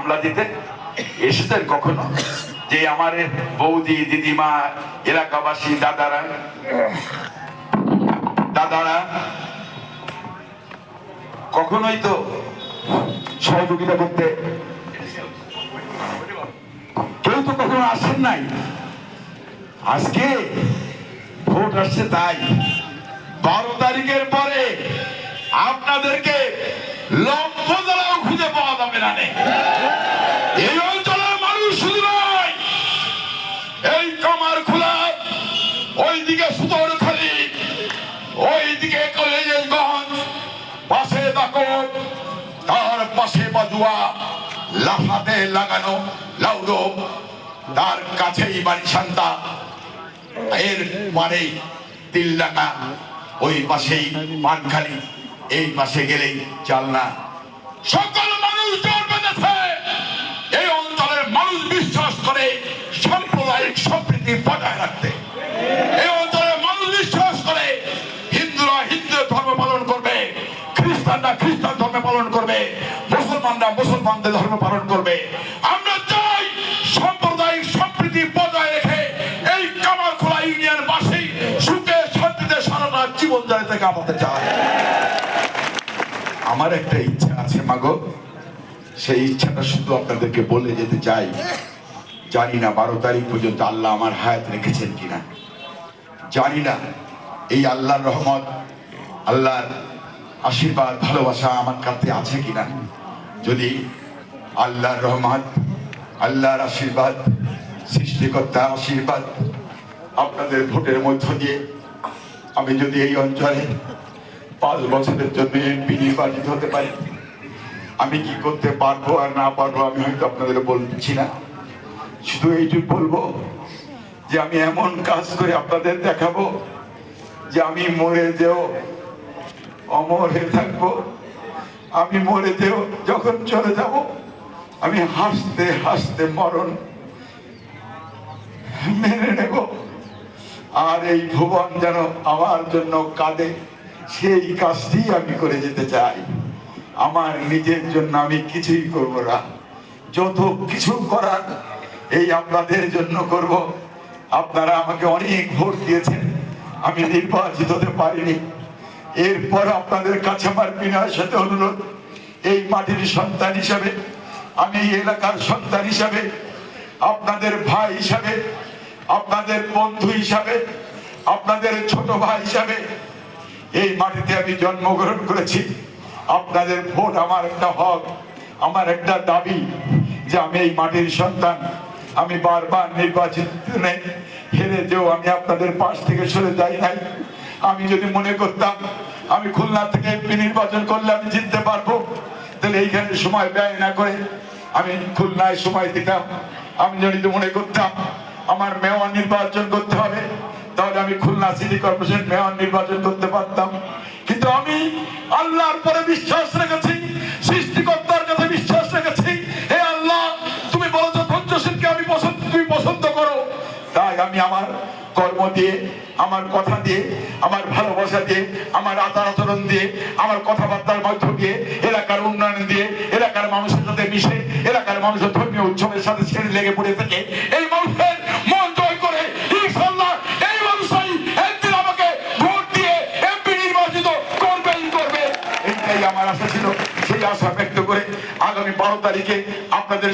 মামলা দিতে এসেছেন কখনো? যে আমার বৌদি, দিদিমা, এলাকাবাসী, দাদারা কখনোই তো সহযোগিতা করতে কেউ তো কখনো আসেন নাই। আজকে ভোট আসছে, তাই 12 তারিখের পরে আপনাদেরকে লক্ষ জ্বালাও খুঁজে পাওয়া যাবে না। এই অঞ্চলের মানুষ শুধু নয়, এই কামারখোলা, ওইদিকে সুদরখালি, ওইদিকে কলেজগঞ্জ, পাশে দাকট, তার পাশে বাজুয়া, লাফাতে লাগানো লাউডো, তার কাছেই বাড়ি শান্তা, এর মানে তিলডাঙ্গা, ওই পাশেই পানখালি, এই পাশে গেলেই চালনা। সকল মানুষ জোর বেঁধেছে। এই অঞ্চলের মানুষ বিশ্বাস করে সাম্প্রদায়িক সম্প্রীতি বজায় রাখতে। এই অঞ্চলের মানুষ বিশ্বাস করে হিন্দুরা হিন্দু ধর্ম পালন করবে, খ্রিস্টানরা খ্রিস্টান ধর্ম পালন করবে, মুসলমানরা মুসলমানদের ধর্ম পালন করবে। আমরা চাই সাম্প্রদায়িক সম্প্রীতি বজায় রেখে এই কামারখোলা ইউনিয়ন বাসী সুখে শান্তিতে সারাটা জীবন যাতে কাটাতে চায়। আমার একটা ইচ্ছা আছে মাগো, সেই ইচ্ছাটা শুধু আপনাদেরকে বলে যেতে চাই। জানি না 12 তারিখ পর্যন্ত আল্লাহ আমার হায়াত রেখেছেন কিনা, জানি না এই আল্লাহর রহমত, আল্লাহর আশীর্বাদ, ভালোবাসা আমার কাছে আছে কিনা। যদি আল্লাহর রহমত, আল্লাহর আশীর্বাদ, সৃষ্টিকর্তার আশীর্বাদ, আপনাদের ভোটের মধ্য দিয়ে আমি যদি এই অঞ্চলে 5 বছরের জন্য এমপি নির্বাচিত হতে পারি, আমি কি করতে পারবো আর না পারবো আমি হয়তো আপনাদের বলছি না। শুধু এইটুকু বলবো যে আমি এমন কাজ করে আপনাদের দেখাবো যে আমি মরে যেও অমর হয়ে থাকবো। আমি মরে যেও যখন চলে যাব, আমি হাসতে হাসতে মরণ মেনে নেব। আর এই ভুবন যেন আমার জন্য কাঁদে, সেই কাজটি আমি করে যেতে চাই। আমার নিজের জন্য আমি কিছুই করব না, যত কিছু করার এই আপনাদের জন্য করব। আপনারা আমাকে অনেক ভোট দিয়েছেন, আমি নির্বাচিত হতে পারিনি। এরপর আপনাদের কাছে আমার বিনয়ের সাথে অনুরোধ, এই মাটির সন্তান হিসাবে, আমি এই এলাকার সন্তান হিসাবে, আপনাদের ভাই হিসাবে, আপনাদের বন্ধু হিসাবে, আপনাদের ছোট ভাই হিসাবে এই মাটিতে আমি জন্মগ্রহণ করেছি। আপনাদের ভোট আমার একটা হক, আমার একটা দাবি যে আমি এই মাটির সন্তান। আমি বারবার নির্বাচনে হেরে যেও আমি আপনাদের পাশ থেকে সরে যাই নাই। আমি যদি মনে করতাম আমি খুলনা থেকে এমপি নির্বাচন করলে আমি জিততে পারবো, তাহলে এইখানে সময় ব্যয় না করে আমি খুলনায় সময় দিতাম। আমি যদি মনে করতাম আমার মেয়র নির্বাচন করতে হবে, তাহলে আমি খুলনা সিটি কর্পোরেশন মেয়র নির্বাচন করতে পারতাম। কিন্তু আমি আল্লাহর পরে বিশ্বাস রেখেছি, সৃষ্টিকর্তার কাছে বিশ্বাস রেখেছি। হে আল্লাহ, তুমি বলেছো ধৈর্যশীলকে আমি তুমি পছন্দ করো। তাই আমি আমার কর্ম দিয়ে, আমার কথা দিয়ে, আমার ভালোবাসা দিয়ে, আমার আচার আচরণ দিয়ে, আমার কথাবার্তার মধ্য দিয়ে, এলাকার উন্নয়ন দিয়ে, এলাকার মানুষের সাথে মিশে, এলাকার মানুষের ধর্মীয় উৎসবের সাথে ছেড়ে লেগে পড়ে থেকে এই মানুষের মন জয় করে ইনশাআল্লাহ এই মানুষই একদিন আমাকে ভোট দিয়ে এমপি নির্বাচিত করবে। এইটাই আমার আশা ছিল। সেই আশা ব্যক্ত করে আগামী 12 তারিখে আপনাদের